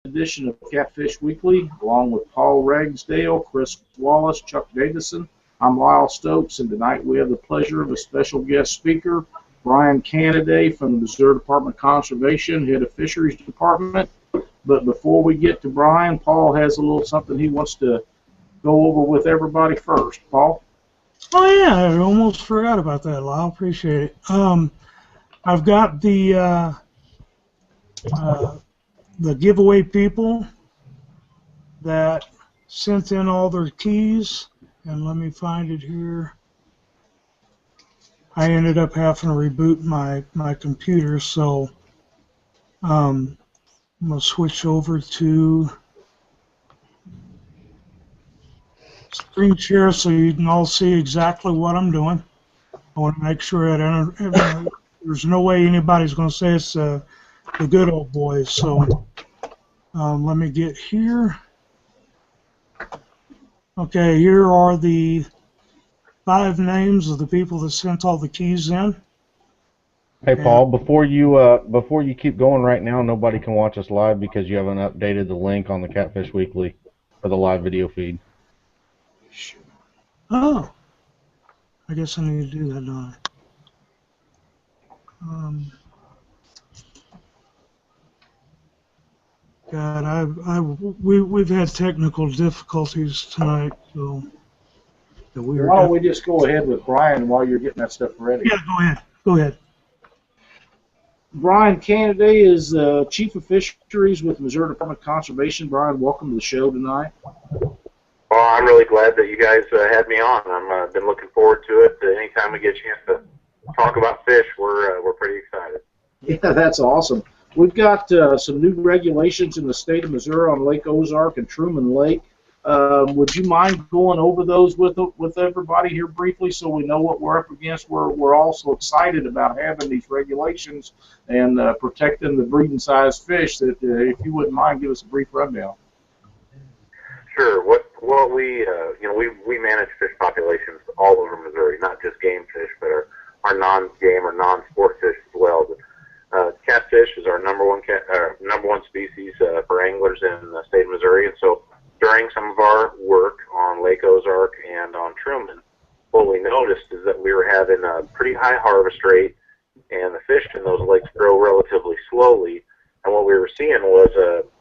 edition of Catfish Weekly, along with Paul Ragsdale, Chris Wallace, Chuck Davison. I'm Lyle Stokes, and tonight we have the pleasure of a special guest speaker, Brian Canady from the Missouri Department of Conservation, head of Fisheries Department. But before we get to Brian, Paul has a little something he wants to go over with everybody first. Paul? Oh yeah, I almost forgot about that, Lyle. Appreciate it. I've got the giveaway people that sent in all their keys, and let me find it here. I ended up having to reboot my computer, so I'm going to switch over to screen share so you can all see exactly what I'm doing. I want to make sure that there's no way anybody's going to say it's the good old boys. So let me get here. Okay, here are the 5 names of the people that sent all the keys in. Hey Paul, before you keep going right now, nobody can watch us live because you haven't updated the link on the Catfish Weekly for the live video feed. Oh, I guess I need to do that, don't I? God, we've had technical difficulties tonight, so why don't we just go ahead with Brian while you're getting that stuff ready? Yeah, go ahead. Go ahead. Brian Canady is Chief of Fisheries with the Missouri Department of Conservation. Brian, welcome to the show tonight. Well, I'm really glad that you guys had me on. I've been looking forward to it. Anytime we get a chance to talk about fish, we're pretty excited. Yeah, that's awesome. We've got some new regulations in the state of Missouri on Lake Ozark and Truman Lake. Would you mind going over those with everybody here briefly so we know what we're up against? We're also excited about having these regulations and protecting the breeding size fish. That if you wouldn't mind, give us a brief rundown. Sure. We manage fish populations all over Missouri, not just game fish, but our non-game or non-sport fish as well. Catfish is our number one species for anglers in the state of Missouri, and so during some of our work on Lake Ozark and on Truman, what we noticed is that we were having a pretty high harvest rate, and the fish in those lakes grow relatively slowly. And what we were seeing was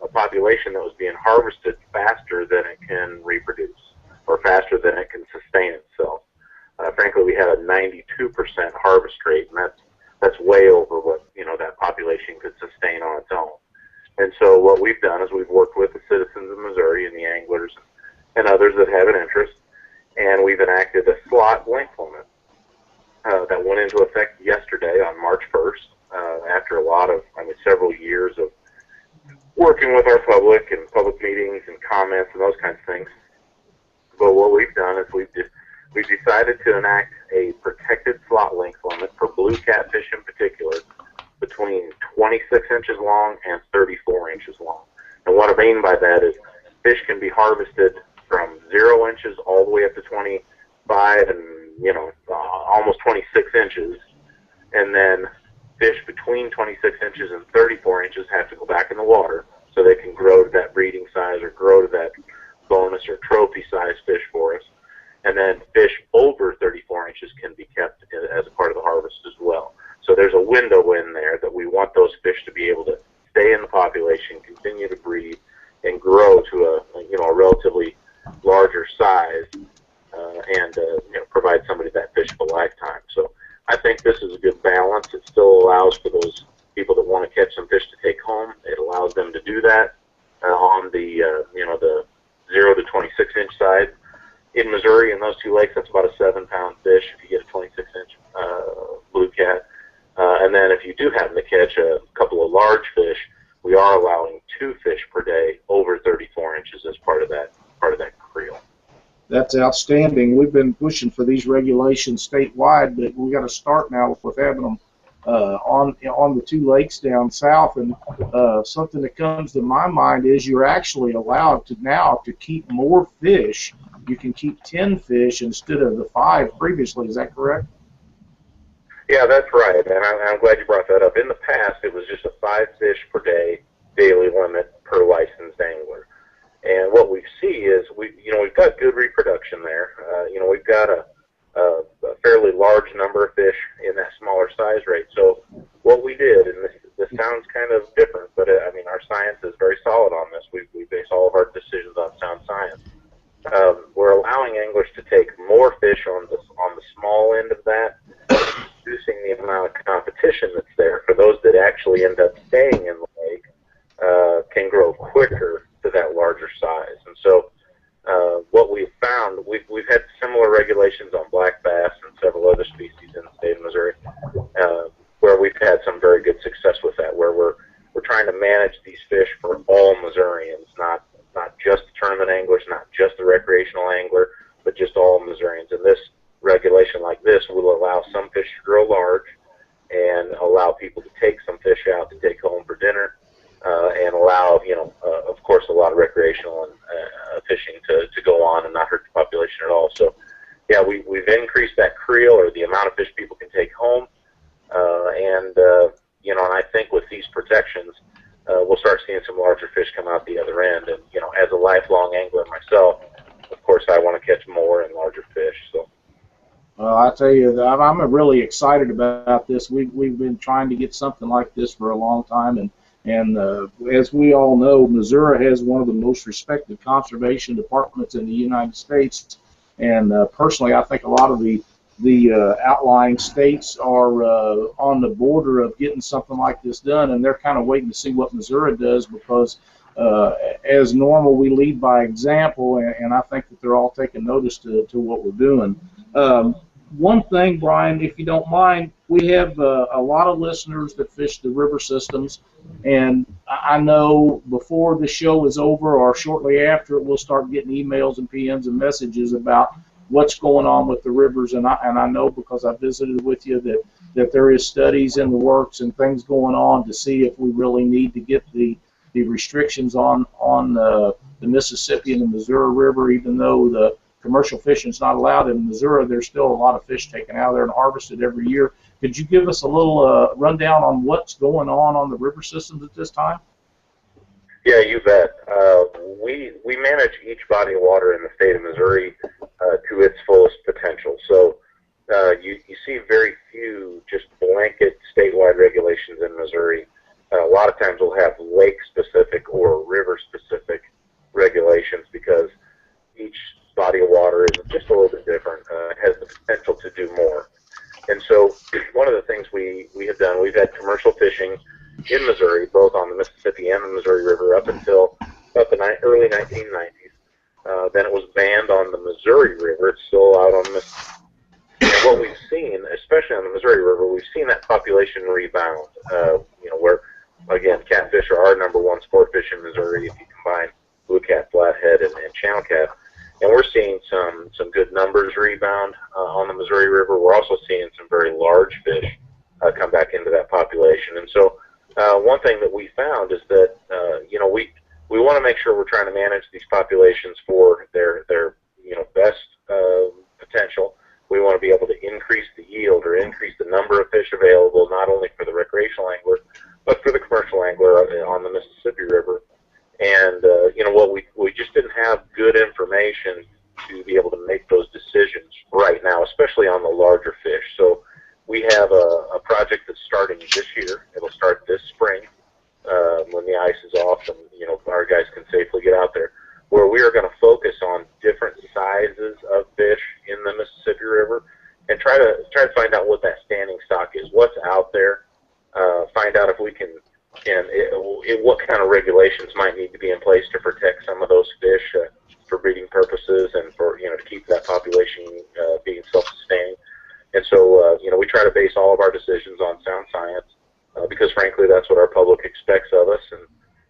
a population that was being harvested faster than it can reproduce, or faster than it can sustain itself. Frankly, we had a 92% harvest rate, and that's way over what that population could sustain on its own. And so what we've done is we've worked with the citizens of Missouri and the anglers and others that have an interest, and we've enacted a slot length limit that went into effect yesterday on March 1st after several years of working with our public and public meetings and comments and those kinds of things. But what we've done is we've decided to enact a protected slot length limit for blue catfish in particular, between 26 inches long and 34 inches long. And what I mean by that is fish can be harvested from 0 inches all the way up to 25 and, almost 26 inches. And then fish between 26 inches and 34 inches have to go back in the water so they can grow to that breeding size or grow to that bonus or trophy size fish for us. And then fish over 34 inches can be kept as a part of the harvest as well. So there's a window in there that we want those fish to be able to stay in the population, continue to breed, and grow to a relatively larger size, and provide somebody that fish for a lifetime. So I think this is a good balance. It still allows for those people that want to catch some fish to take home. It allows them to do that on the the 0 to 26 inch side. In Missouri, in those 2 lakes, that's about a 7-pound fish if you get a 26 inch blue cat. And then if you do happen to catch a couple of large fish, we are allowing 2 fish per day over 34 inches as part of that creel. That's outstanding. We've been pushing for these regulations statewide, but we got to start now with having them on the 2 lakes down south. And something that comes to my mind is you're actually allowed to now to keep more fish. You can keep 10 fish instead of the 5 previously. Is that correct? Yeah, that's right, and I'm glad you brought that up. In the past, it was just a 5 fish per day daily limit per license we've got good reproduction there. We've got a fairly large number of fish in that smaller size rate. So what we did, and this sounds kind of different, but our science is very solid on this. We base all of our decisions on sound science. We're allowing anglers to take more fish on the small end of that, reducing the amount of competition that's there for those that actually end up staying in the lake, can grow quicker to that larger size. And so what we've found, we've had similar regulations on black bass and several other species in the state of Missouri, where we've had some very good success with that, where we're trying to manage these fish for all Missourians, not just the tournament anglers, not just the recreational angler, but just all Missourians. And this regulation like this will allow some fish to grow large and allow people to take some fish out to take home for dinner, and allow, of course, a lot of recreational and fishing to go on and not hurt the population at all. So, yeah, we've increased that creel, or the amount of fish people can take home, and I think with these protections, we'll start seeing some larger fish come out the other end. And, as a lifelong angler myself, of course, I want to catch more and larger fish. So. Well, I tell you, I'm really excited about this. We've been trying to get something like this for a long time, and as we all know, Missouri has one of the most respected conservation departments in the United States. And personally, I think a lot of the outlying states are on the border of getting something like this done, and they're kind of waiting to see what Missouri does, because as normal, we lead by example, and I think that they're all taking notice to what we're doing. One thing, Brian, if you don't mind, we have a lot of listeners that fish the river systems, and I know before the show is over or shortly after, we'll start getting emails and PMs and messages about what's going on with the rivers, and I know, because I visited with you, that there is studies in the works and things going on to see if we really need to get the restrictions on the Mississippi and the Missouri River. Even though the commercial fishing is not allowed in Missouri, there's still a lot of fish taken out of there and harvested every year. Could you give us a little rundown on what's going on the river systems at this time? Yeah, you bet. We manage each body of water in the state of Missouri to its fullest potential. So you see very few just blanket statewide regulations in Missouri. A lot of times we'll have lake-specific or river-specific regulations, because each body of water is just a little bit different. It has the potential to do more. And so one of the things we have done, we've had commercial fishing in Missouri, both on the Mississippi and the Missouri River, up until about the early 1990s. Then it was banned on the Missouri River. It's still out on the Mississippi. And what we've seen, especially on the Missouri River, we've seen that population rebound, where, again, catfish are our #1 sport fish in Missouri if you combine blue cat, flathead, and channel cat. And we're seeing some good numbers rebound on the Missouri River. We're also seeing some very large fish come back into that population. And so one thing that we found is that, we want to make sure we're trying to manage these populations for their best potential. We want to be able to increase the yield, or increase the number of fish available, not only for the recreational angler, but for the commercial angler on the Mississippi River. And, what we just didn't have good information to be able to make those decisions right now, especially on the larger fish. So we have a project that's starting this year. It'll start this spring when the ice is off and, our guys can safely get out there, where we are going to focus on different sizes of fish in the Mississippi River and try to find out what that standing stock is, what's out there, find out if we can, what kind of regulations might need to be in place to protect some of those fish for breeding purposes and for, to keep that population being self-sustaining. And so, we try to base all of our decisions on sound science, because frankly, that's what our public expects of us,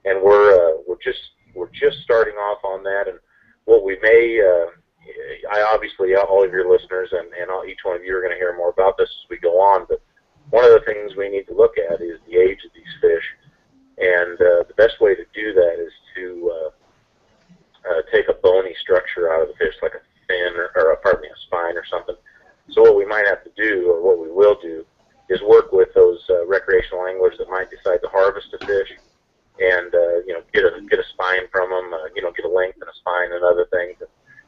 and we're just starting off on that. And what we may, obviously all of your listeners and each one of you are going to hear more about this as we go on, but one of the things we need to look at is the age of these fish, and the best way to do that is to take a bony structure out of the fish, like a fin or a spine or something. So what we might have to do, or what we will do, is work with those recreational anglers that might decide to harvest a fish, and get a spine from them, get a length and a spine and other things,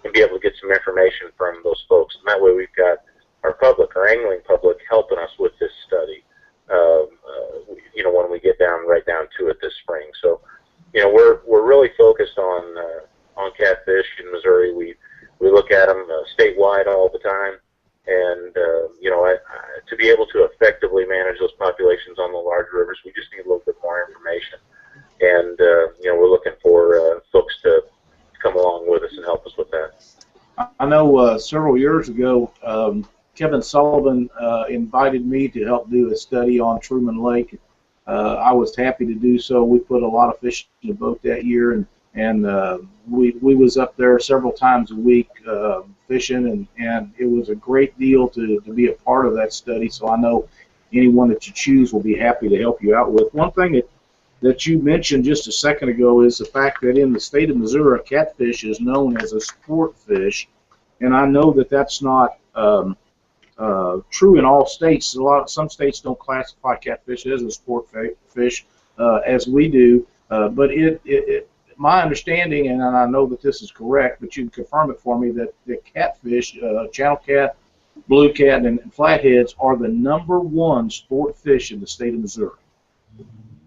and be able to get some information from those folks. And that way we've got our public, our angling public, helping us with this study, when we get right down to it this spring. So, we're really focused on catfish in Missouri. We look at them statewide all the time, and to be able to effectively manage those populations on the large rivers, we just need a little bit more information. And we're looking for folks to come along with us and help us with that. I know several years ago, Kevin Sullivan invited me to help do a study on Truman Lake. I was happy to do so. We put a lot of fish in the boat that year, and we was up there several times a week fishing, and it was a great deal to be a part of that study. So I know anyone that you choose will be happy to help you out with. One thing that you mentioned just a second ago is the fact that in the state of Missouri, catfish is known as a sport fish, and I know that that's not true in all states. Some states don't classify catfish as a sport fish as we do, but my understanding, and I know that this is correct, but you can confirm it for me, that the catfish, channel cat, blue cat, and flatheads are the #1 sport fish in the state of Missouri.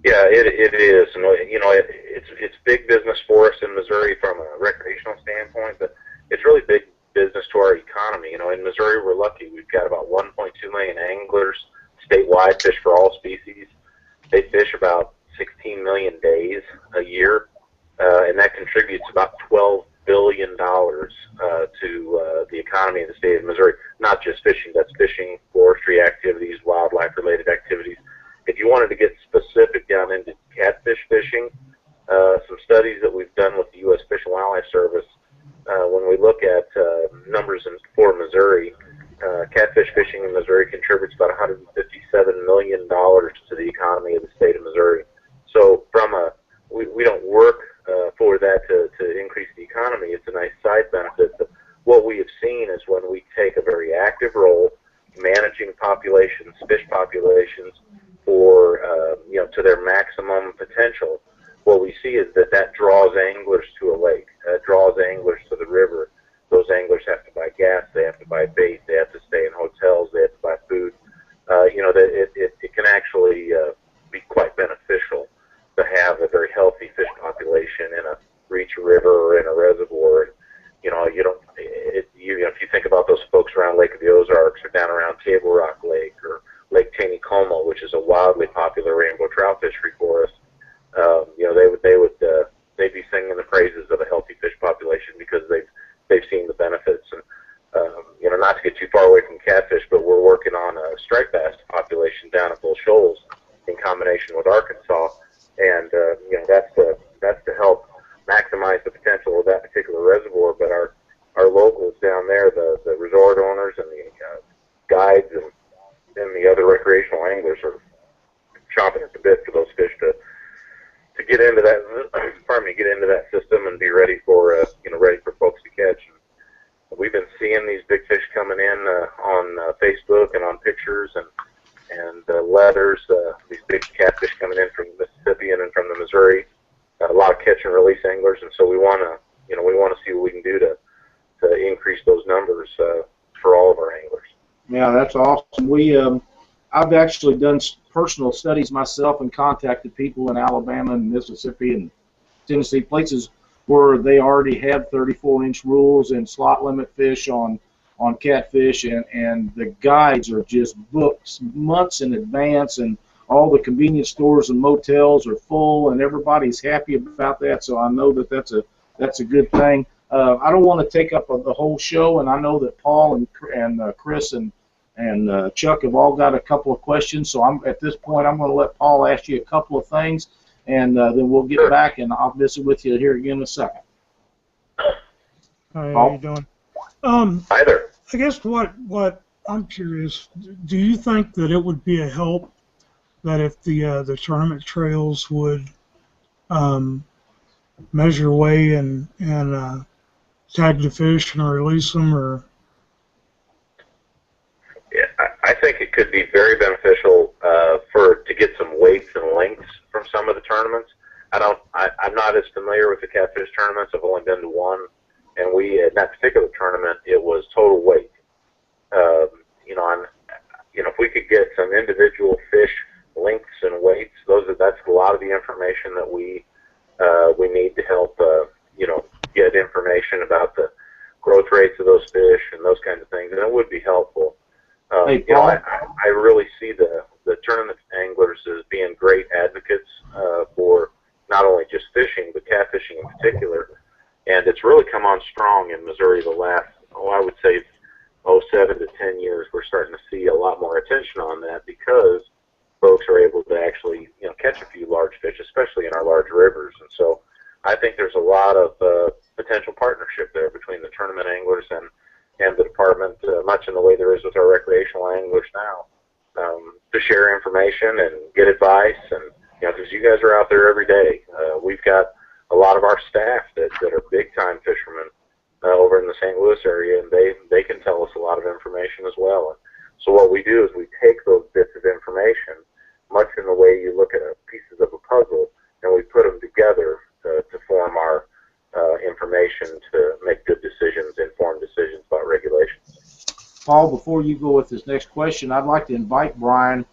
Yeah, it is, and it's big business for us in Missouri from a recreational standpoint, but it's really big business to our economy. In Missouri, we're lucky. We've got about 1.2 million anglers statewide, fish for all species. They fish about 16 million days a year, and that contributes about $12 billion to the economy of the state of Missouri. Not just fishing, that's fishing, forestry activities, wildlife-related activities. If you wanted to get specific down into catfish fishing, some studies that we've done with the U.S. Fish and Wildlife Service, when we look at numbers for Missouri, catfish fishing in Missouri contributes about $157 million to the economy of the state of Missouri. So we don't work for that to increase the economy. It's a nice side benefit. But what we have seen is when we take a very active role managing populations, fish populations, for to their maximum potential, what we see is that draws anglers to a lake, draws anglers to the river. Those anglers have to buy gas, they have to buy bait, they have to stay in hotels, they have to buy food. It can actually be quite beneficial to have a very healthy fish population in a reach river or in a reservoir. If you think about those folks around Lake of the Ozarks or down around Table Rock Lake or Lake Taneycomo, which is a wildly popular rainbow trout fishery for us, they'd be singing the praises of a healthy fish population because they've seen the benefits. And not to get too far away from catfish, but we're working on a striped bass population down at Bull Shoals in combination with Arkansas, and that's to help maximize the potential of that particular reservoir. But our locals down there, the resort owners and the guides and the other recreational anglers are chomping at the bit for those fish to get into that. Get into that system and be ready for ready for folks to catch. And we've been seeing these big fish coming in on Facebook and on pictures and letters. These big catfish coming in from Mississippi and from the Missouri. A lot of catch and release anglers, and so we want to see what we can do to increase those numbers for all of our anglers. Yeah, that's awesome. I've actually done personal studies myself and contacted people in Alabama and Mississippi and Tennessee, places where they already have 34-inch rules and slot limit fish on catfish, and the guides are just booked months in advance, and all the convenience stores and motels are full, and everybody's happy about that. So I know that that's a good thing. I don't want to take up the whole show, and I know that Paul and Chris and Chuck have all got a couple of questions. So at this point, I'm going to let Paul ask you a couple of things, and then we'll get back, and I'll visit with you here again in a second. Hi, Paul? how you doing? Hi there. I guess what I'm curious, do you think that it would be a help that if the tournament trails would measure weigh and tag the fish and release them, or? Yeah, I think it could be very beneficial to get some weights and lengths from some of the tournaments. I'm not as familiar with the catfish tournaments. I've only been to one, and in that particular tournament, it was total weight. You know, if we could get some individual fish lengths and weights, that's a lot of the information that we need to help, get information about the growth rates of those fish and those kinds of things, and it would be helpful. Hey, Paul. I really see the tournament anglers as being great advocates for not only just fishing, but catfishing in particular. And it's really come on strong in Missouri the last, I would say, 7 to 10 years. We're starting to see a lot more attention on that because folks are able to actually, catch a few large fish, especially in our large rivers. And so I think there's a lot of potential partnership there between the tournament anglers and the department, much in the way there is with our recreational anglers now, to share information and get advice. And, because you guys are out there every day. We've got a lot of our staff that are big-time fishermen over in the St. Louis area, and they can tell us a lot of information as well. And so what we do is we take those bits of information, much in the way you look at pieces of a puzzle, and we put them together to form our information to make good decisions, informed decisions about regulations. Paul, before you go with this next question, I'd like to invite Brian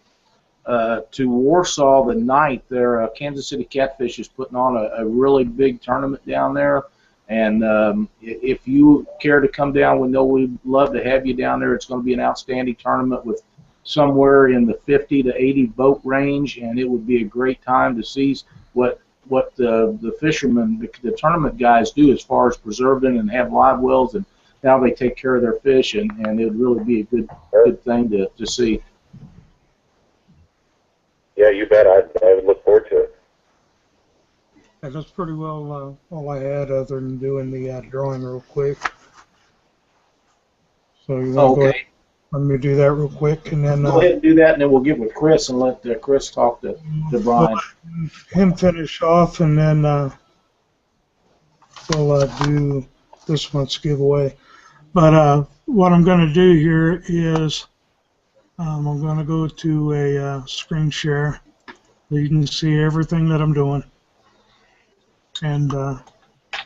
to Warsaw the night there. Kansas City Catfish is putting on a really big tournament down there. And if you care to come down, we know we'd love to have you down there. It's going to be an outstanding tournament with somewhere in the 50 to 80 boat range, and it would be a great time to see what the fishermen, the tournament guys do as far as preserving and have live wells and how they take care of their fish, and it would really be a good thing to see. Yeah, you bet. I would look forward to it. Yeah, that's pretty well all I had other than doing the drawing real quick. So you want to go ahead, let me do that real quick, and then go ahead and do that, and then we'll get with Chris and let Chris talk to Brian. Him finish off, and then we'll do this month's giveaway. But what I'm going to do here is I'm going to go to a screen share so you can see everything that I'm doing. And so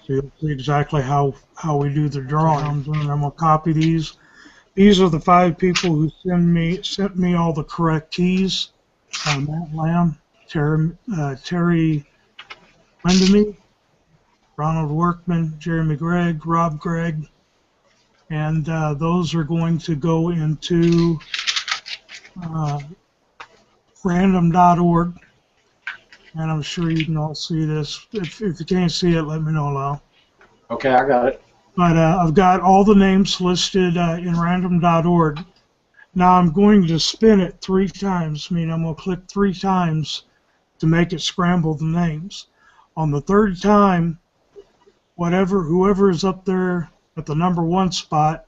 you'll see exactly how we do the drawing. I'm going to copy these. These are the 5 people who sent me all the correct keys. Matt Lamb, Terry Lindemy, Ronald Workman, Jeremy Gregg, Rob Gregg, and those are going to go into random.org. And I'm sure you can all see this. If you can't see it, let me know, Lyle. Okay, I got it. But I've got all the names listed in random.org. Now I'm going to spin it 3 times. I mean, I'm going to click 3 times to make it scramble the names. On the 3rd time, whoever is up there at the number 1 spot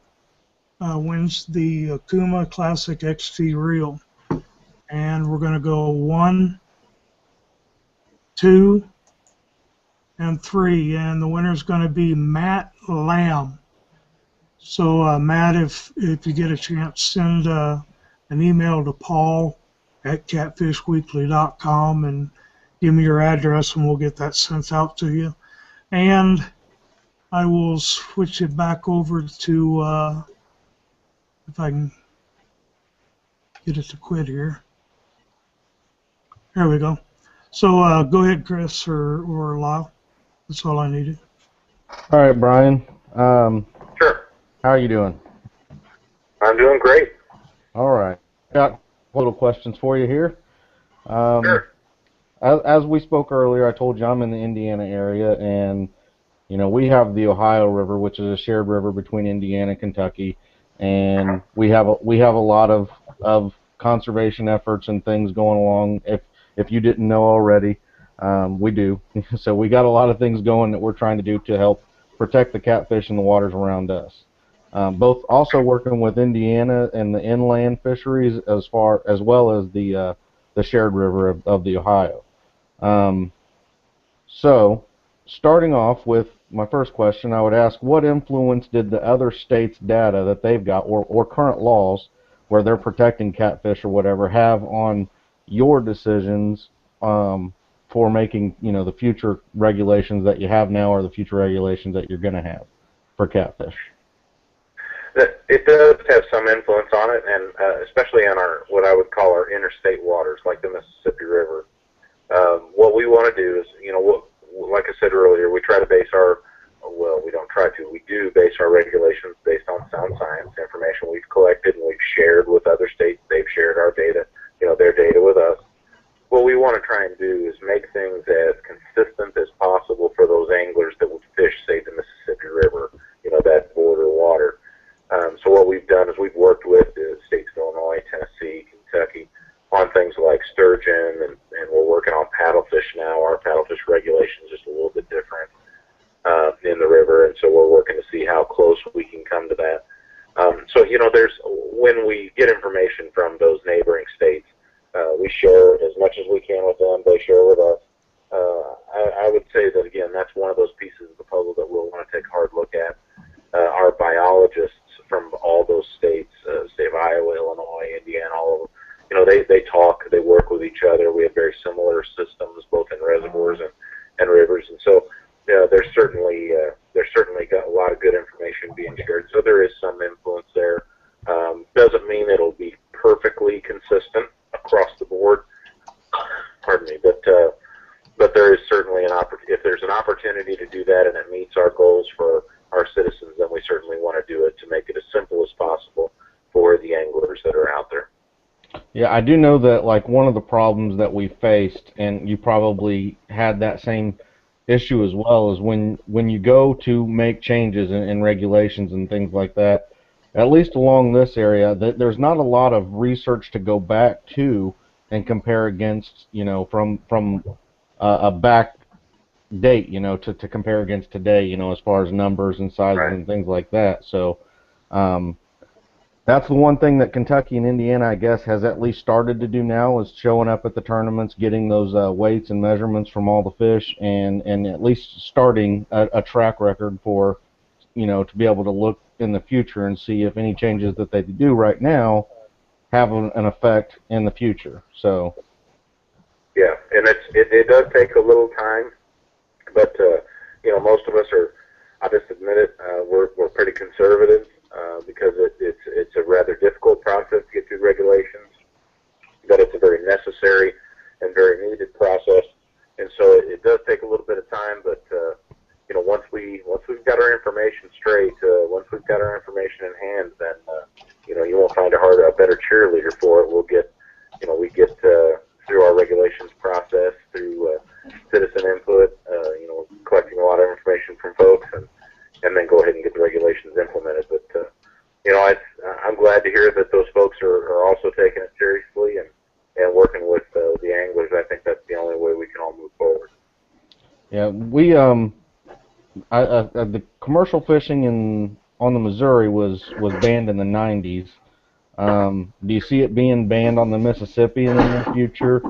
wins the Akuma Classic XT Reel. And we're going to go 1, 2, and 3, and the winner is going to be Matt Lamb. So Matt, if you get a chance, send an email to Paul at catfishweekly.com and give me your address, and we'll get that sent out to you. And I will switch it back over to if I can get it to quit here. There we go. So go ahead, Chris or Lyle. That's all I needed. All right, Brian. Sure. How are you doing? I'm doing great. All right. Got little questions for you here. Sure. As we spoke earlier, I told you I'm in the Indiana area, and we have the Ohio River, which is a shared river between Indiana and Kentucky, and we have a lot of conservation efforts and things going along. If you didn't know already, we do. So we got a lot of things going that we're trying to do to help protect the catfish in the waters around us. Both also working with Indiana and the inland fisheries as well as the shared river of the Ohio. So starting off with my first question, I would ask, what influence did the other states' data that they've got or current laws where they're protecting catfish or whatever have on your decisions for for making, the future regulations that you have now or the future regulations that you're going to have for catfish? It does have some influence on it, and especially on our, what I would call our interstate waters, like the Mississippi River. What we want to do is, like I said earlier, we try to base we do base our regulations based on sound science information we've collected and we've shared with other states. They've shared our data, their data with us. What we want to try and do is make things as consistent as possible for those anglers that would fish, say, the Mississippi River, that border water. So what we've done is we've worked with the states of Illinois, Tennessee, Kentucky on things like sturgeon, and we're working on paddlefish now. Our paddlefish regulation is just a little bit different in the river, and so we're working to see how close we can come to that. So, when we get information from those neighboring states, we share as much as we can with them. They share with us. I would say that, again, that's one of those pieces of the puzzle that we'll want to take a hard look at. Our biologists from all those states, state of Iowa, Illinois, Indiana, all of them, they talk, they work with each other. We have very similar systems, both in reservoirs and rivers, and so there's certainly got a lot of good information being shared. So there is some influence there. Doesn't mean it'll be perfectly consistent across the board. Pardon me, but there is certainly if there's an opportunity to do that and it meets our goals for our citizens, then we certainly want to do it to make it as simple as possible for the anglers that are out there. Yeah, I do know that, like, one of the problems that we faced, and you probably had that same issue as well, is when you go to make changes in regulations and things like that, at least along this area, there's not a lot of research to go back to and compare against, from a back date, to compare against today, as far as numbers and sizes Right. and things like that. So that's the one thing that Kentucky and Indiana, I guess, has at least started to do now, is showing up at the tournaments, getting those weights and measurements from all the fish, and at least starting a track record for, to be able to look in the future and see if any changes that they do right now have an effect in the future. So yeah, and it does take a little time, but most of us are, I'll just admit it, we're pretty conservative because it's a rather difficult process to get through regulations, but it's a very necessary and very needed process, and so it does take a little bit of time, but once we've got our information straight, once we've got our information in hand, then you won't find a better cheerleader for it. We get through our regulations process, through citizen input, collecting a lot of information from folks, and then go ahead and get the regulations implemented. But I'm glad to hear that those folks are also taking it seriously and working with the anglers. I think that's the only way we can all move forward. yeah, we the commercial fishing on the Missouri was banned in the 90s. Do you see it being banned on the Mississippi in the near future?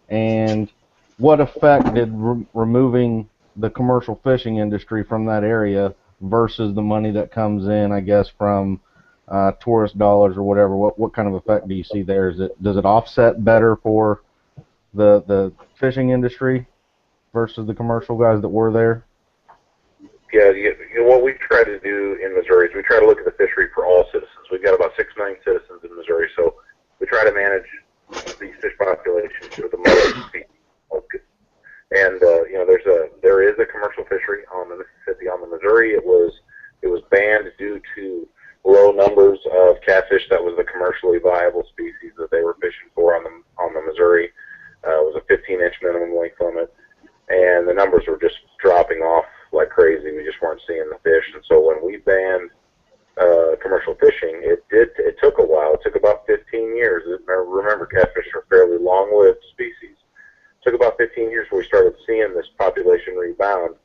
And what effect did removing the commercial fishing industry from that area versus the money that comes in, I guess, from tourist dollars or whatever, what kind of effect do you see there? Does it offset better for the fishing industry versus the commercial guys that were there? Yeah, what we try to do in Missouri is we try to look at the fishery for all citizens. We've got about 6 million citizens in Missouri, so we try to manage these fish populations for the most people. And there is a commercial fishery on the Mississippi. On the Missouri, it was banned due to low numbers of catfish. That was the commercially viable species that they were fishing for on the Missouri. It was a 15-inch minimum length limit, and the numbers were just dropping off like crazy. We just weren't seeing the fish, and so when we banned commercial fishing, it took a while. It took about 15 years. Remember, catfish are fairly long-lived species. It took about 15 years before we started seeing this population rebound,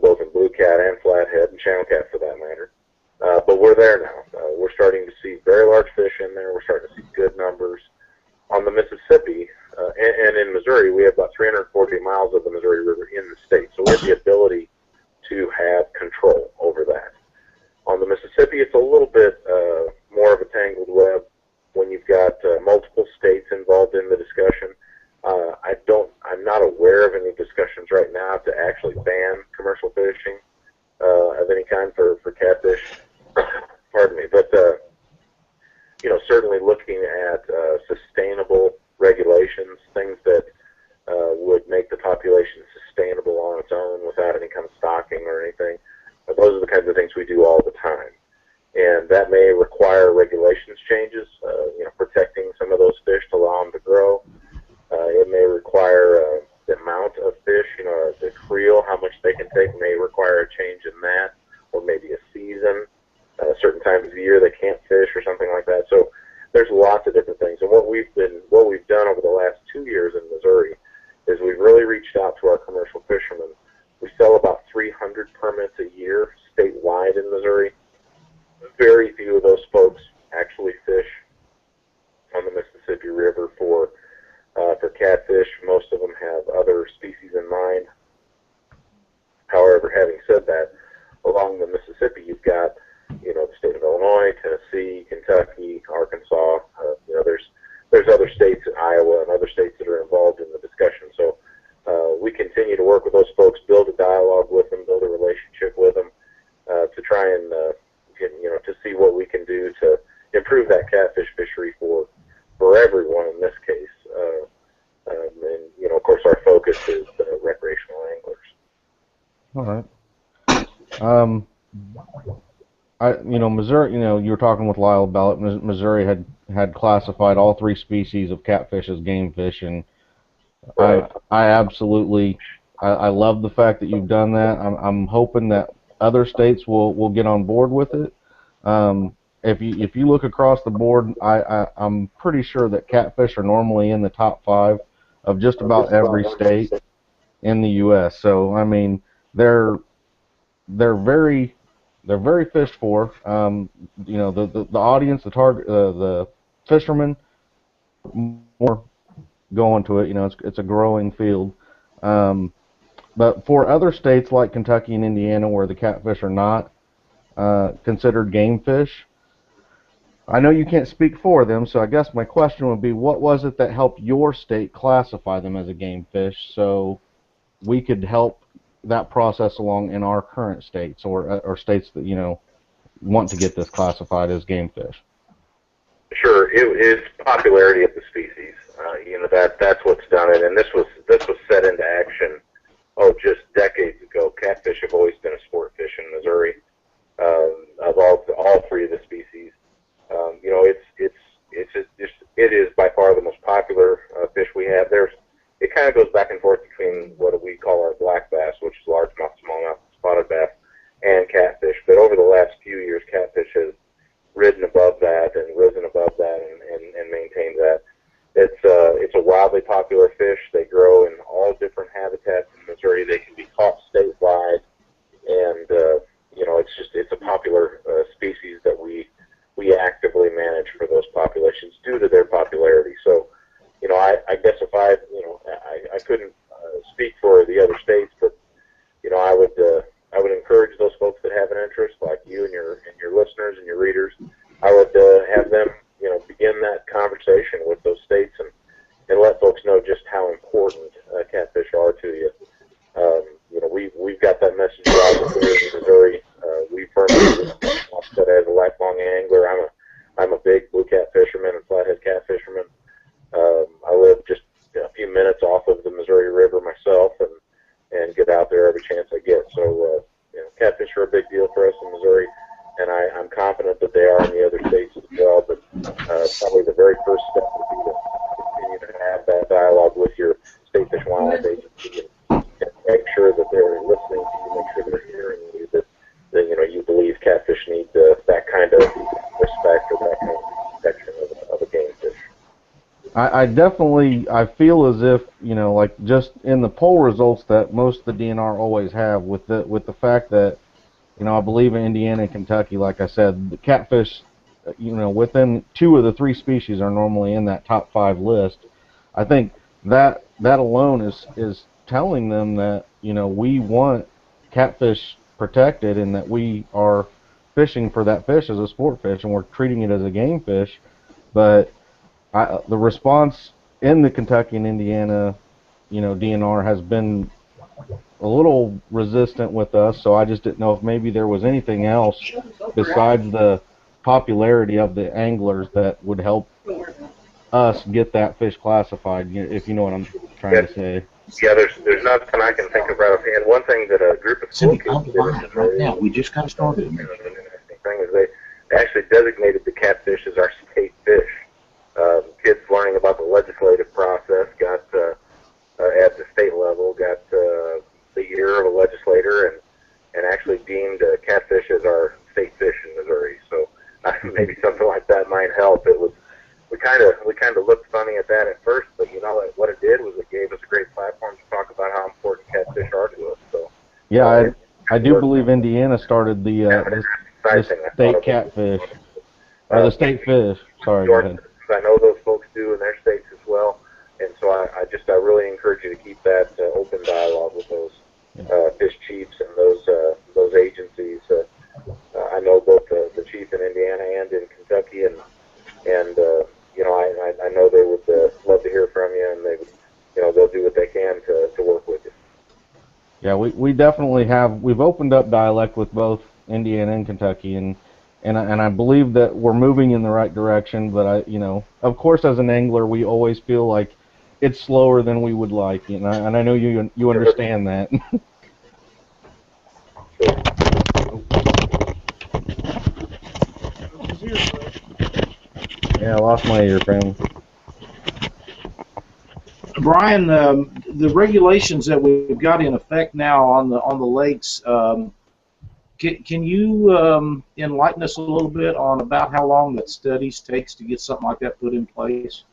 both in blue cat and flathead, and channel cat for that matter. But we're there now. We're starting to see very large fish in there. We're starting to see good numbers. On the Mississippi and in Missouri, we have about 340 miles of the Missouri River in the state, so we have the ability to have control over that. On the Mississippi, it's a little bit more of a tangled web when you've got multiple states involved in the discussion. I'm not aware of any without any kind of stocking or anything. Those are the kinds of things we do all the time. And that may require regulations changes, protecting some of those fish to allow them to grow. It may require the amount of fish, the creel, how much they can take may require a change in that, or maybe a season, certain times of the year they can't fish or something like that. So there's lots of different things. And what we've done over the last 2 years in Missouri is we've really reached out to our commercial fishermen. We sell about 300 permits a year statewide in Missouri. Very few of those folks actually fish on the Mississippi River for catfish. Most of them have other species in mind. However, having said that, along the Mississippi, you've got, the state of Illinois, Tennessee, Kentucky, Arkansas. There's other states, Iowa, and other states that are involved in the discussion. So we continue to work with those folks, build a dialogue with them, build a relationship with them, to try and to see what we can do to improve that catfish fishery for everyone in this case. And of course, our focus is recreational anglers. All right. Missouri, you were talking with Lyle about it. Missouri had classified all 3 species of catfish as game fish, and Right. I absolutely, I love the fact that you've done that. I'm hoping that other states will get on board with it. If you look across the board, I'm pretty sure that catfish are normally in the top 5 of just about every state in the U.S. So I mean, they're very fished for. The audience, the target, the fishermen, more going to it. It's a growing field. But for other states like Kentucky and Indiana, where the catfish are not considered game fish, I know you can't speak for them, so I guess my question would be, what was it that helped your state classify them as a game fish so we could help that process along in our current states or states that, want to get this classified as game fish? Sure, it's popularity of the species. That's what's done it, and this was set into action. Just decades ago. Catfish have always been a sport fish in Missouri. Of all 3 of the species, it is by far the most popular fish we have. It kind of goes back and forth between what we call our black bass, which is largemouth, smallmouth, spotted bass, and catfish. But over the last few years, catfish has ridden above that and risen above that and maintained that. It's a wildly popular fish. They grow in all different habitats in Missouri. They can be caught statewide, and it's a popular species that we actively manage for those populations due to their popularity. So, I guess if I couldn't speak for the other states, but I would encourage those folks that have an interest, like you and your listeners and your readers. I would have them begin that conversation with those states and let folks know just how important catfish are to you. We've got that message out here in Missouri. We firmly that as a lifelong angler, I'm a big blue cat fisherman and flathead cat fisherman. I live just a few minutes off of the Missouri River myself, and get out there every chance I get. So catfish are a big deal for us in Missouri, and I'm confident that they are in the other states as well. But probably the very first step would be to continue to have that dialogue with your state fish and wildlife agency and make sure that they're listening to you, make sure they're hearing you, that you believe catfish need that kind of respect or that kind of protection of a game fish. I feel as if, like just in the poll results that most of the DNR always have, with the fact that, I believe in Indiana and Kentucky, like I said, the catfish, within 2 of the 3 species are normally in that top 5 list. I think that alone is telling them that, we want catfish protected and that we are fishing for that fish as a sport fish and we're treating it as a game fish. But the response in the Kentucky and Indiana, DNR has been a little resistant with us, so I just didn't know if maybe there was anything else besides the popularity of the anglers that would help us get that fish classified, if you know what I'm trying to say. Yeah, there's nothing I can think of right offhand. One thing that a group of school Cindy, kids I'm did buying it right now. We just got started. an interesting thing is they actually designated the catfish as our state fish. Kids learning about the legislative process got at the state level got the ear of a legislator and actually deemed catfish as our state fish in Missouri. So maybe something like that might help. It was we kind of looked funny at that at first, but you know what it did was it gave us a great platform to talk about how important catfish are to us. So yeah, I do believe Indiana started the state catfish or the state fish. Sorry, go ahead. I know those folks do in their states as well, and so I really encourage you to keep that open dialogue with those fish chiefs and those agencies. I know both the chief in Indiana and in Kentucky, and you know I know they would love to hear from you, and they would, you know, they'll do what they can to work with you. Yeah, we definitely have. We've opened up dialect with both Indiana and Kentucky, and I believe that we're moving in the right direction. But you know, of course, as an angler, we always feel like it's slower than we would like, and I know you understand that. Yeah, I lost my ear, family. Brian, the regulations that we've got in effect now on the lakes, can you enlighten us a little bit on about how long that studies takes to get something like that put in place?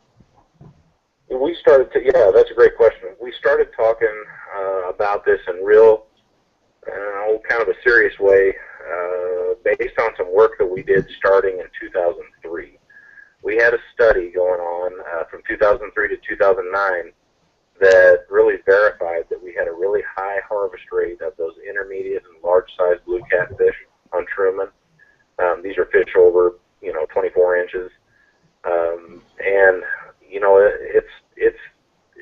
We started to, yeah, that's a great question. We started talking about this in real, kind of a serious way, based on some work that we did starting in 2003. We had a study going on from 2003 to 2009 that really verified that we had a really high harvest rate of those intermediate and large-sized blue catfish on Truman. These are fish over, 24 inches, and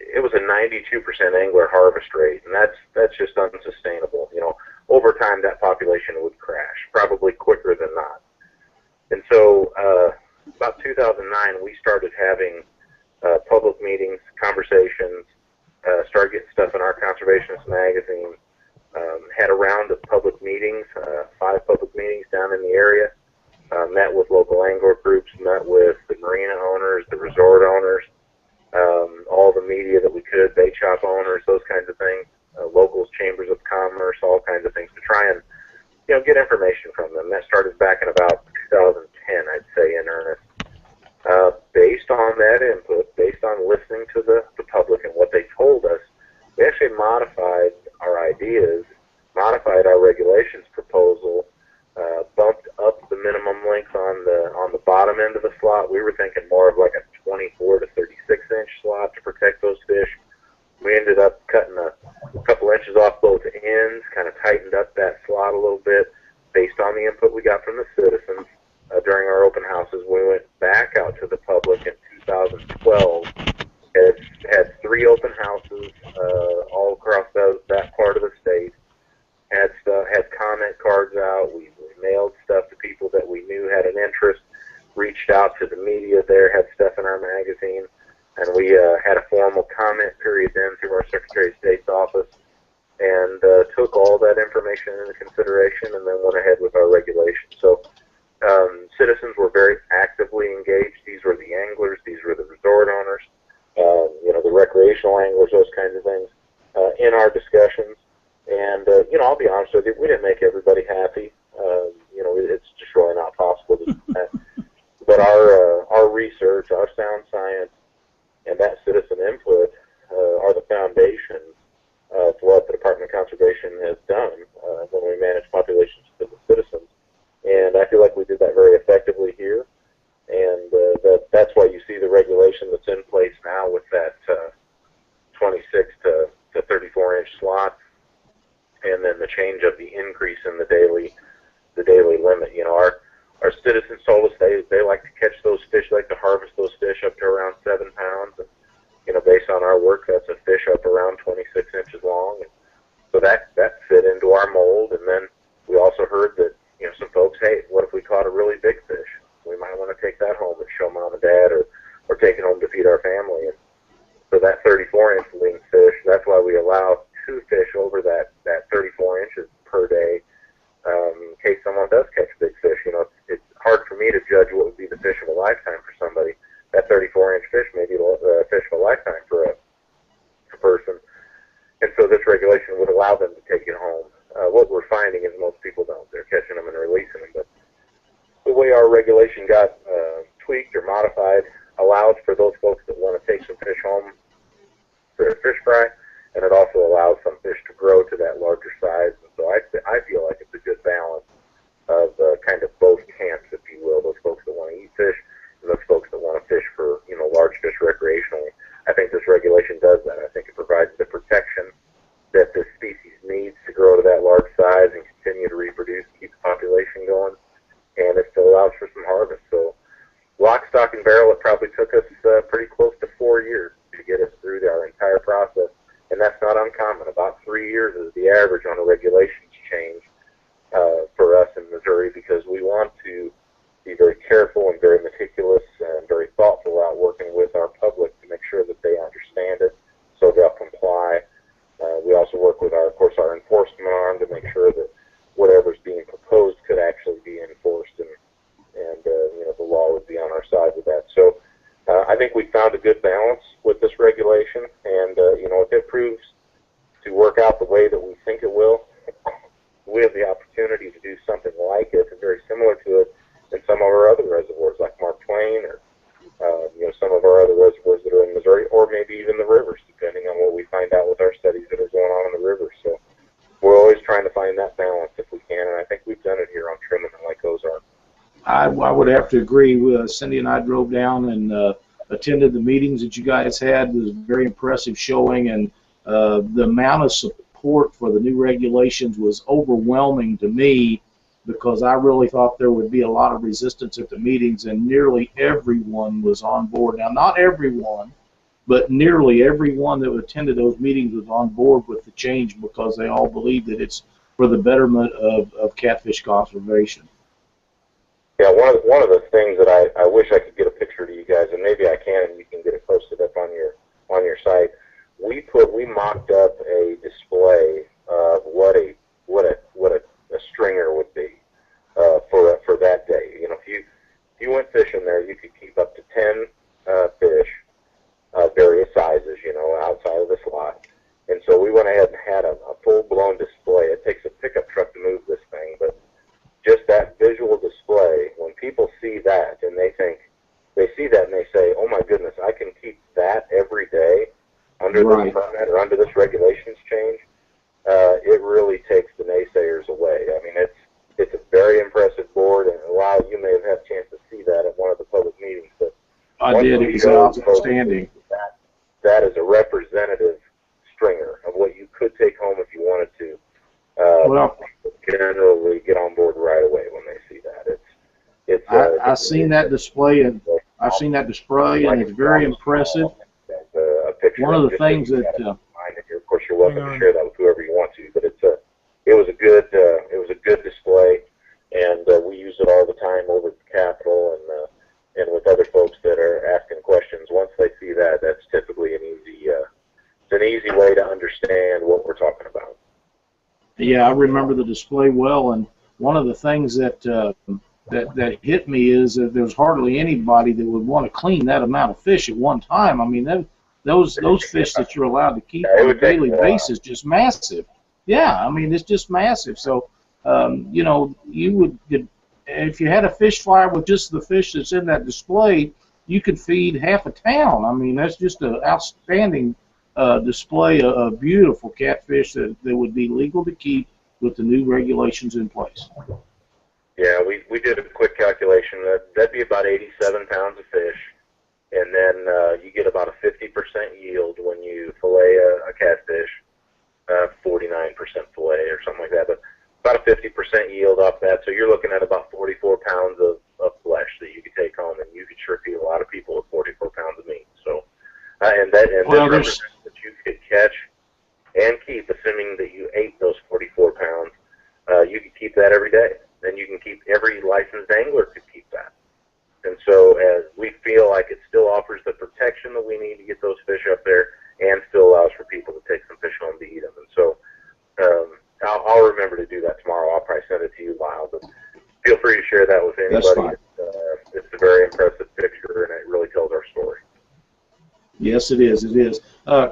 it was a 92% angler harvest rate, and that's just unsustainable. Over time that population would crash, probably quicker than not. And so about 2009, we started having public meetings, conversations, started getting stuff in our conservationist magazine, had a round of public meetings, 5 public meetings down in the area, met with local angler groups, met with the marina owners, the resort owners, all the media that we could, bait shop owners, those kinds of things, locals, chambers of commerce, all kinds of things to try and get information from them. That started back in about 2010, I'd say, in earnest. Based on that input, based on listening to the public and what they told us, we actually modified our ideas, modified our regulations proposal, bumped up the minimum length on the bottom end of the slot. We were thinking more of like a 24 to 36 inch slot to protect those fish. We ended up cutting a couple inches off both ends, kind of tightened up that slot a little bit based on the input we got from the citizens during our open houses. We went back out to the public in 2012. Had 3 open houses all across that part of the state. Had comment cards out. We mailed stuff to people that we knew had an interest. Reached out to the media there. Had stuff in our magazine, and we had a formal comment period then through our Secretary of State's office, and took all that information into consideration, and then went ahead with our regulations. So citizens were very actively engaged. These were the anglers. These were the resort owners. The recreational anglers, those kinds of things, in our discussions. And, I'll be honest with you, we didn't make everybody happy. It's just really not possible to do that. But our research, our sound science, and that citizen input are the foundation of what the Department of Conservation has done when we manage populations for the citizens. And I feel like we did that very effectively here. And that's why you see the regulation that's in place now with that 26 to 34 inch slot, and then the change of the increase in the daily limit. Our citizens told us they like to catch those fish, like to harvest those fish up to around 7 pounds. And, based on our work, that's a fish up around 26 inches long. And so that fit into our mold. And then we also heard that, some folks, hey, what if we caught a really big fish? We might want to take that home and show mom and dad, or take it home to feed our family. And So that 34-inch wing fish, that's why we allow 2 fish over that 34 inches per day, in case someone does catch big fish. You know, it's hard for me to judge what would be the fish of a lifetime for somebody. That 34-inch fish may be the fish of a lifetime for a person. And so this regulation would allow them to take it home. What we're finding is most people don't. They're catching them and releasing them. But the way our regulation got tweaked or modified allows for those folks that want to take some fish home for a fish fry, and it also allows some fish to grow to that larger size. And so I feel like it's a good balance of kind of both camps, if you will, those folks that want to eat fish and those folks that want to fish for, you know, large fish recreationally. I think this regulation does that. I think it provides the protection that this species needs to grow to that large size and continue to reproduce, keep the population going, and it still allows for some harvest. So lock, stock, and barrel, it probably took us pretty close to 4 years to get us through our entire process, and that's not uncommon. About 3 years is the average on a regulations change for us in Missouri, because we want to be very careful and very meticulous and very thoughtful out working with our public to make sure that they understand it so they'll comply. We also work with, of course, our enforcement arm to make sure that whatever's being proposed could actually be enforced, and you know, the law would be on our side with that. So I think we found a good balance with this regulation, and you know, if it proves to work out the way that we think it will, we have the opportunity to do something like it, very similar to it, in some of our other reservoirs, like Mark Twain, or you know, some of our other reservoirs that are in Missouri, or maybe even the rivers, depending on what we find out with our studies that are going on in the rivers. So we're always trying to find that balance if we can, and I think we've done it here on Truman and Lake Ozark. I would have to agree. Cindy and I drove down and attended the meetings that you guys had. It was a very impressive showing, and the amount of support for the new regulations was overwhelming to me, because I really thought there would be a lot of resistance at the meetings, and nearly everyone was on board. Now, not everyone, but nearly everyone that attended those meetings was on board with the change, because they all believe that it's for the betterment of catfish conservation. Yeah, one of the things that I wish I could get a picture to you guys, and maybe I can, and you can get it posted up on your site. We mocked up a display of what a stringer would be for that day. You know, if you went fishing there, you could keep up to 10 fish, various sizes, you know, outside of the slot. And so we went ahead and had a full-blown display. It takes a pickup truck to move this thing, but just that visual display, when people see that and they see that and they say, oh my goodness, I can keep that every day under this permit or under this regulations change, it really takes the naysayers away. I mean, it's a very impressive board, and you may have had a chance to see that at one of the public meetings. But I did. It was outstanding. That is a representative stringer of what you could take home if you wanted to. Well, generally get on board right away when they see that. I've seen that display, and it's very impressive. One of the things that of course, you're welcome to share that with whoever you want to, but it was a good display, and we use it all the time over at the Capitol and with other folks that are asking questions. Once they see that, that's typically an easy way to understand what we're talking about. Yeah, I remember the display well, and one of the things that hit me is that there's hardly anybody that would want to clean that amount of fish at one time. I mean, those fish that you're allowed to keep on a daily basis just massive. Yeah, I mean, it's just massive. So, you know, if you had a fish fryer with just the fish that's in that display, you could feed half a town. I mean, that's just an outstanding display of beautiful catfish that would be legal to keep with the new regulations in place. Yeah, we did a quick calculation. That'd be about 87 pounds of fish, and then you get about a 50% yield when you fillet a catfish, 49% fillet or something like that, but about a 50% yield off that. So you're looking at about 44 pounds of flesh that you could take home, and you could sure feed a lot of people with 44 pounds of meat. So, this represents that you could catch and keep, assuming that you ate those 44 pounds, you could keep that every day. Then you can keep every licensed angler could keep that. And And so as we feel like it still offers the protection that we need to get those fish up there and still allows for people to take some fish home to eat them. And so I'll remember to do that tomorrow. I'll probably send it to you, Lyle, but feel free to share that with That's anybody. fine. It's a very impressive picture, and it really tells our story. Yes, it is. It is.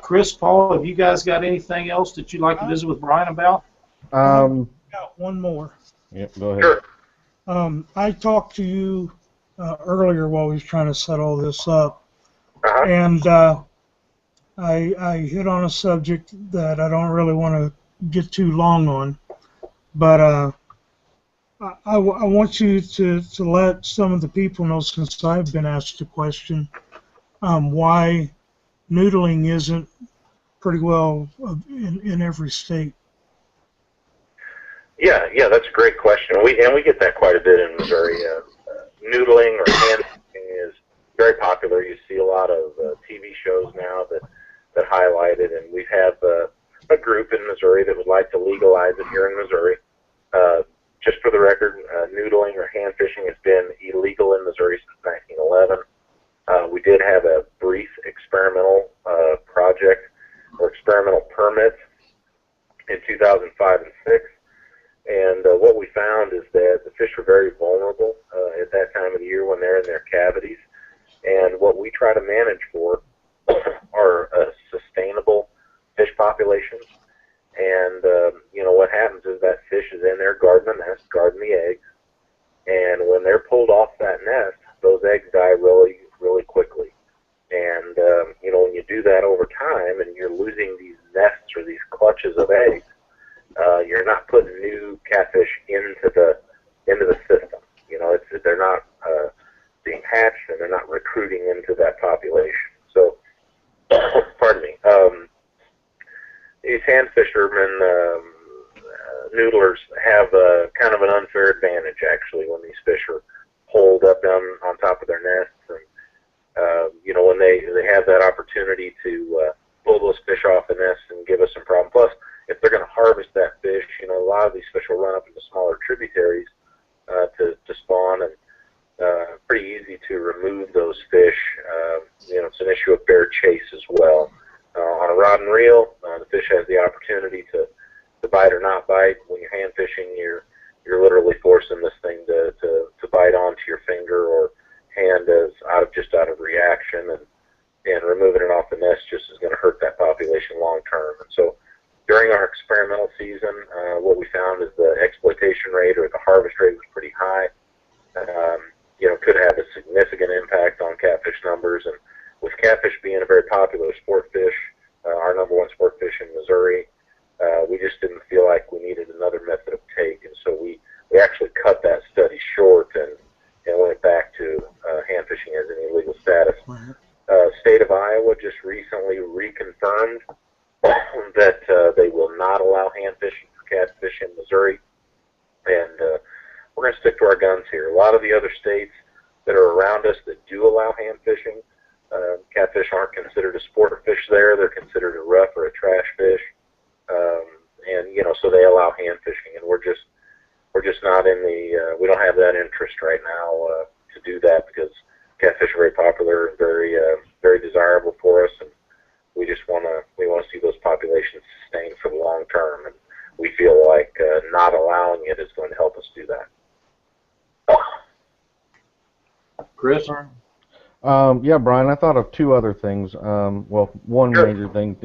Chris, Paul, have you guys got anything else that you'd like to visit with Brian about? Got one more. Yeah, go ahead. Sure. I talked to you earlier while we was trying to set all this up, Uh-huh. and I hit on a subject that I don't really want to get too long on, but I want you to let some of the people know, since I've been asked the question, why noodling isn't pretty well in every state. Yeah, that's a great question. We get that quite a bit in Missouri. Noodling or hand fishing is very popular. You see a lot of TV shows now that highlight it, and we have a group in Missouri that would like to legalize it here in Missouri. Just for the record, noodling or hand fishing has been illegal in Missouri since 1911. We did have a brief experimental project or experimental permit in 2005 and 6. And what we found is that the fish are very vulnerable at that time of the year when they're in their cavities. And what we try to manage for are sustainable fish populations. And, what happens is that fish is in there guarding the nest, guarding the eggs. And when they're pulled off that nest, those eggs die really, really quickly. And, when you do that over time and you're losing these nests or these clutches of eggs, you're not putting new catfish into the system. They're not being hatched, and they're not recruiting into that population. So, pardon me. These hand fishermen, noodlers, have kind of an unfair advantage actually when these fish are holed up down on top of their nests, and when they have that opportunity to pull those fish off the nest and give us some problem. Plus, if they're going to harvest that fish, a lot of these fish will run up into smaller tributaries to spawn, and pretty easy to remove those fish. It's an issue of bear chase as well. On a rod and reel, the fish has the opportunity to bite or not bite. When you're hand fishing, you're literally forcing this thing to bite onto your finger or hand out of reaction, and removing it off the nest just is going to hurt that population long term. And so, during our experimental season, what we found is the exploitation rate or the harvest rate was pretty high. Could have a significant impact on catfish numbers. And with catfish being a very popular sport fish, our number one sport fish in Missouri, we just didn't feel like we needed another method of take. And so we actually cut that study short and went back to hand fishing as an illegal status. State of Iowa just recently reconfirmed that they will not allow hand fishing for catfish in Missouri, and we're going to stick to our guns here. A lot of the other states that are around us that do allow hand fishing, catfish aren't considered a sport fish there. They're considered a rough or a trash fish, and so they allow hand fishing, and we're just not in the we don't have that interest right now to do that, because catfish are very popular and very very desirable for us, and we want to see those populations sustained for the long term, and we feel like not allowing it is going to help us do that. Chris? Yeah, Brian, I thought of two other things. One Sure. major thing.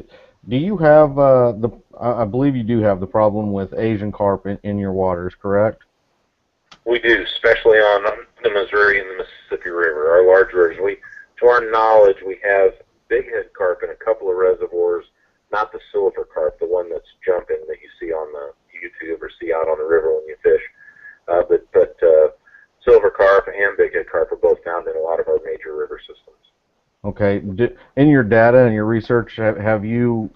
Do you have I believe you do have the problem with Asian carp in your waters, correct? We do, especially on the Missouri and the Mississippi River, our large rivers. To our knowledge, we have bighead carp in a couple of reservoirs, not the silver carp, the one that's jumping that you see on the YouTube or see out on the river when you fish. But silver carp and bighead carp are both found in a lot of our major river systems. Okay. In your data and your research, have you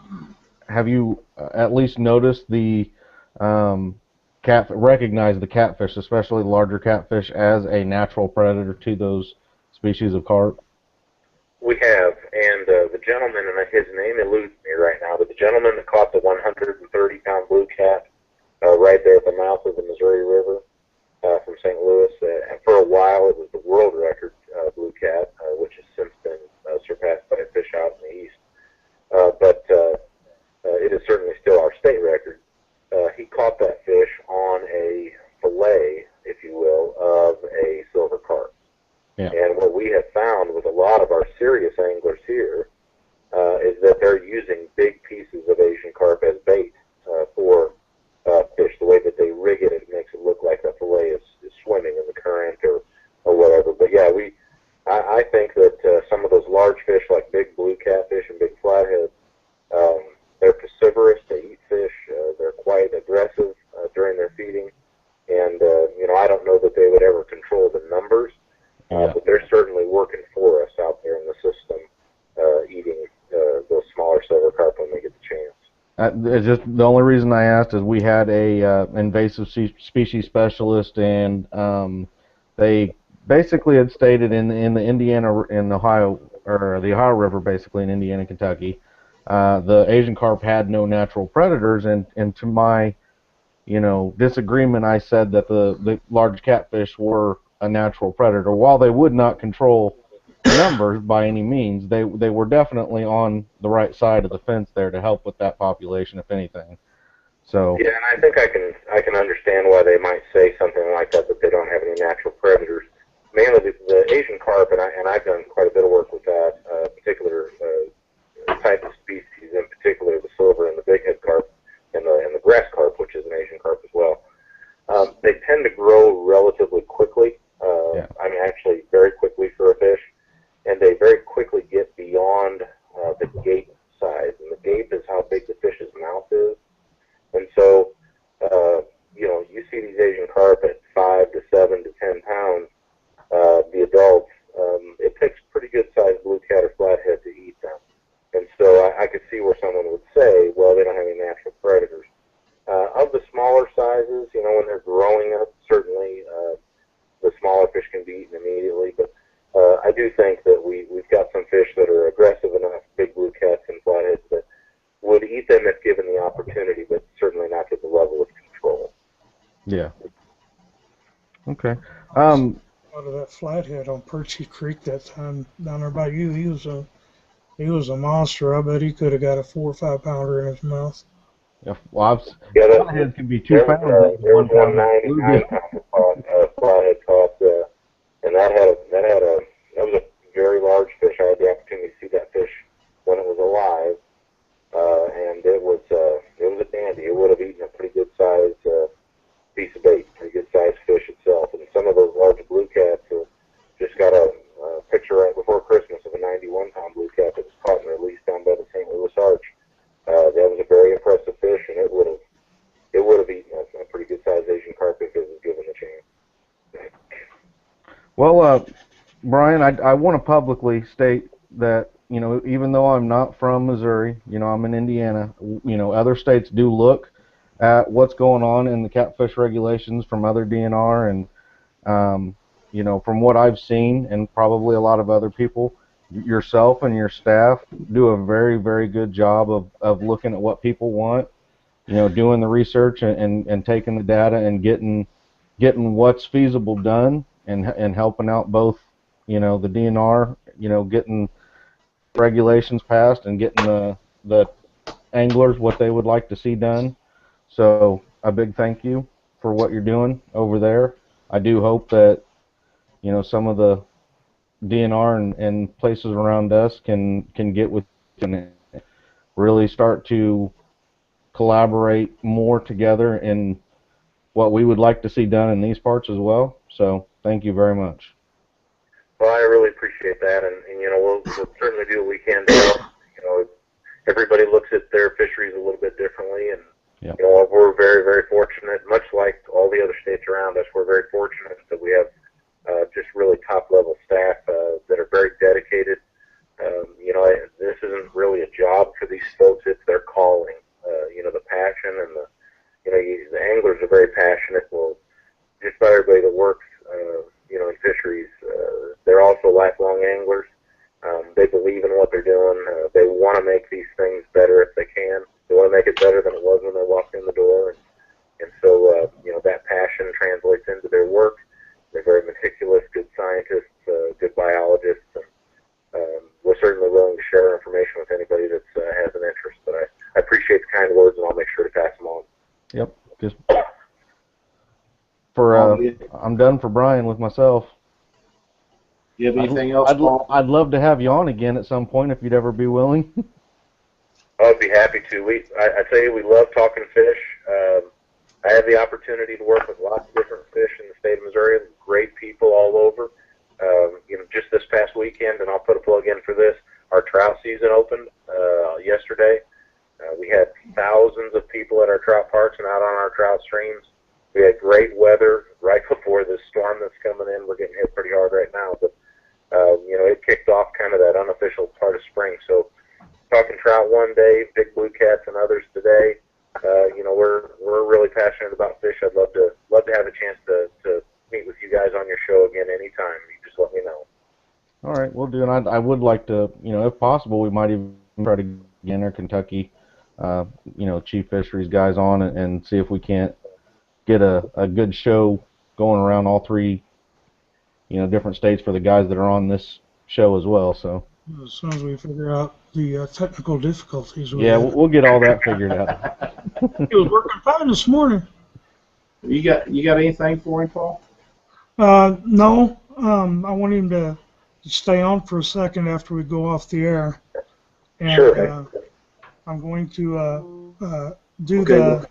at least noticed the recognize the catfish, especially the larger catfish, as a natural predator to those species of carp? We have, and the gentleman, and his name eludes me right now, but the gentleman that caught the 130-pound blue cat right there at the mouth of the Missouri River from St. Louis, and for a while it was the world record It's just the only reason I asked is we had a invasive species specialist, and they basically had stated in the Indiana and Ohio, or the Ohio River, basically in Indiana and Kentucky, the Asian carp had no natural predators, and to my disagreement, I said that the large catfish were a natural predator. While they would not control numbers by any means, they were definitely on the right side of the fence there to help with that population, if anything. So yeah, and I think I can understand why they might say something like that they don't have any natural predators. Mainly the Asian carp, and I've done quite a bit of work with that particular type of species, in particular the silver and the bighead carp, and the grass carp, which is an Asian carp as well. They tend to grow relatively quickly. Yeah. I mean, actually, very quickly for a fish, and they very quickly get beyond the gape size, and the gape is how big the fish's mouth is. And so, you see these Asian carp at 5 to 7 to 10 pounds. The adults, it takes pretty good sized blue cat or flathead to eat them. And so I could see where someone would say, well, they don't have any natural predators. Of the smaller sizes, when they're growing up, certainly the smaller fish can be eaten immediately. But I do think that we've got some fish that are aggressive enough, big blue cats and flatheads, that would eat them if given the opportunity, but certainly not to the level of control. yeah. Okay. Out of that flathead on Percy Creek that time down there by you, he was a monster. I bet he could have got a 4 or 5 pounder in his mouth. Yeah, well, flathead can be 2 pounds. There was one 99-pound flathead caught, and that was a very large fish. I had the opportunity to see that fish when it was alive, and it was a dandy. It would have eaten a pretty good sized piece of bait, pretty good sized fish itself. And some of those large blue cats just got a picture right before Christmas of a 91-pound blue cat that was caught and released down by the St. Louis Arch. That was a very impressive fish, and it would have eaten a pretty good sized Asian carp if it was given a chance. Well, Brian, I want to publicly state that even though I'm not from Missouri, I'm in Indiana. Other states do look at what's going on in the catfish regulations from other DNR, and from what I've seen, and probably a lot of other people, yourself and your staff do a very, very good job of looking at what people want, doing the research and taking the data and getting what's feasible done, and helping out both, the DNR, getting regulations passed and getting the anglers what they would like to see done. So a big thank you for what you're doing over there. I do hope that some of the DNR and places around us can get with and really start to collaborate more together in what we would like to see done in these parts as well. So thank you very much. Well, I really appreciate that, and we'll certainly do what we can to help. Everybody looks at their fisheries a little bit differently, and Yep. We're very, very fortunate, much like all the other states around us. We're very fortunate that we have just really top-level staff that are very dedicated. This isn't really a job for these folks; it's their calling. The passion and the anglers are very passionate. Well, just about everybody that works, in fisheries, they're also lifelong anglers. They believe in what they're doing. They want to make these things better if they can. They want to make it better than it was when they walked in the door. And so, that passion translates into their work. They're very meticulous, good scientists, good biologists. And we're certainly willing to share information with anybody that has an interest. But I appreciate the kind words, and I'll make sure to pass them on. Yep. Just I'm done for Brian with myself. You have anything else, Paul? I'd love to have you on again at some point if you'd ever be willing. I'd be happy to. I tell you, we love talking fish. I have the opportunity to work with lots of different fish in the state of Missouri. Great people all over. Just this past weekend, and I'll put a plug in for this, our trout season opened yesterday. We had thousands of people at our trout parks and out on our trout streams. We had great weather right before this storm that's coming in. We're getting hit pretty hard right now, but it kicked off kind of that unofficial part of spring. So talking trout one day, big blue cats and others today. We're really passionate about fish. I'd love to have a chance to meet with you guys on your show again anytime. You just let me know. All right, we'll do. And I would like to, if possible, we might even try to get our Kentucky, Chief Fisheries guys on and see if we can't get a good show going around all three, different states for the guys that are on this show as well. So as soon as we figure out the technical difficulties. Yeah, we'll get all that figured out. He was working fine this morning. You got anything for him, Paul? No. I want him to stay on for a second after we go off the air. And, Sure. I'm going to do the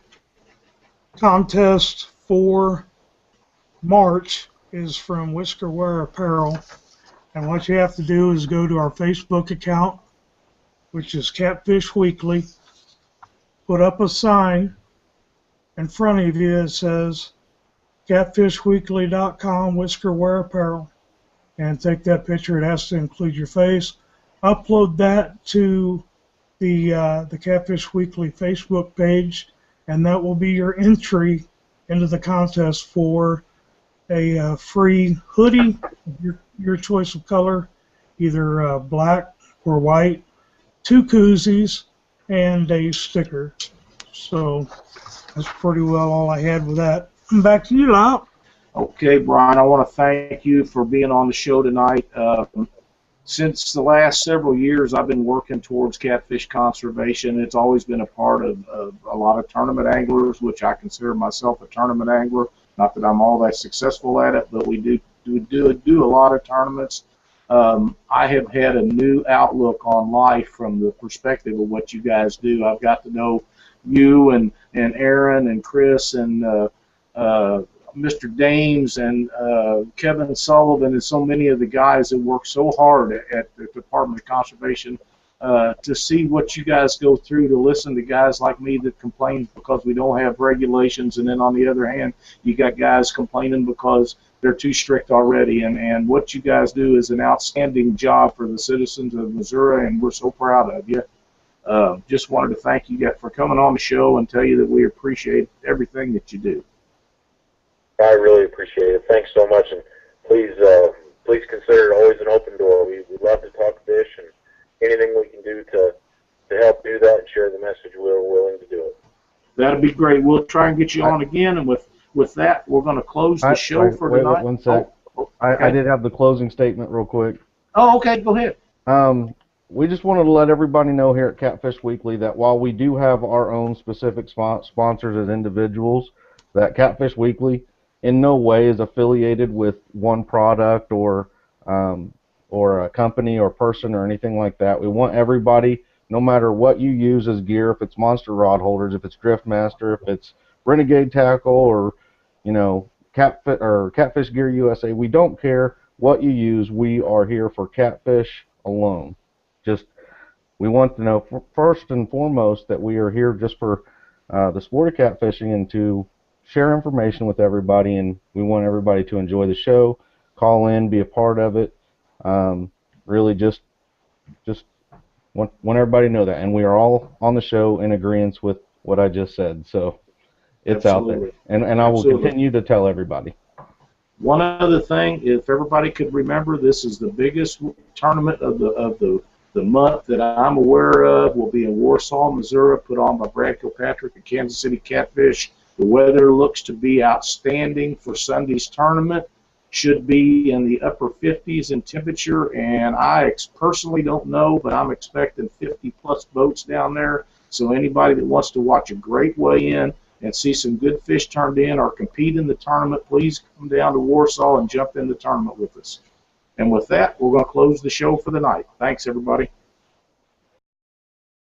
contest for March is from Whisker Wear Apparel. And what you have to do is go to our Facebook account, which is Catfish Weekly, put up a sign in front of you that says catfishweekly.com Whisker Wear Apparel, and take that picture. It has to include your face. Upload that to the Catfish Weekly Facebook page, and that will be your entry into the contest for a free hoodie, your choice of color, either black or white, 2 koozies, and a sticker. So that's pretty well all I had with that. Back to you, Lyle. Okay, Brian, I want to thank you for being on the show tonight. Since the last several years, I've been working towards catfish conservation. It's always been a part of a lot of tournament anglers, which I consider myself a tournament angler. Not that I'm all that successful at it, but we do a lot of tournaments. I have had a new outlook on life from the perspective of what you guys do. I've got to know you and Aaron and Chris and Mr. Dames and Kevin Sullivan and so many of the guys that work so hard at the Department of Conservation to see what you guys go through, to listen to guys like me that complain because we don't have regulations, and then on the other hand, you got guys complaining because they're too strict already, and what you guys do is an outstanding job for the citizens of Missouri, and we're so proud of you. Just wanted to thank you guys for coming on the show and tell you that we appreciate everything that you do. I really appreciate it. Thanks so much, and please consider it always an open door. We love to talk fish, and anything we can do to help do that and share the message, we're willing to do it. That'd be great. We'll try and get you on again, and with that, we're going to close the show for tonight. Wait 1 sec. Okay. I did have the closing statement real quick. Oh, okay. Go ahead. We just wanted to let everybody know here at Catfish Weekly that while we do have our own specific sponsors as individuals, that Catfish Weekly in no way is affiliated with one product or a company or person or anything like that. We want everybody, no matter what you use as gear, if it's Monster Rod Holders, if it's Driftmaster, if it's Renegade Tackle, or Catfish Gear USA, we don't care what you use. We are here for catfish alone. Just, we want to know first and foremost that we are here just for the sport of catfishing and to share information with everybody, and we want everybody to enjoy the show, call in, be a part of it. Really just want everybody to know that, and we are all on the show in agreement with what I just said, so it's Absolutely. out there, and I will continue to tell everybody. One other thing, if everybody could remember, this is the biggest tournament of the month that I'm aware of. Will be in Warsaw, Missouri, put on by Brad Kilpatrick and Kansas City Catfish. The weather looks to be outstanding for Sunday's tournament. Should be in the upper 50s in temperature, and I personally don't know, but I'm expecting 50-plus boats down there. So anybody that wants to watch a great weigh-in and see some good fish turned in or compete in the tournament, please come down to Warsaw and jump in the tournament with us. And with that, we're going to close the show for the night. Thanks, everybody.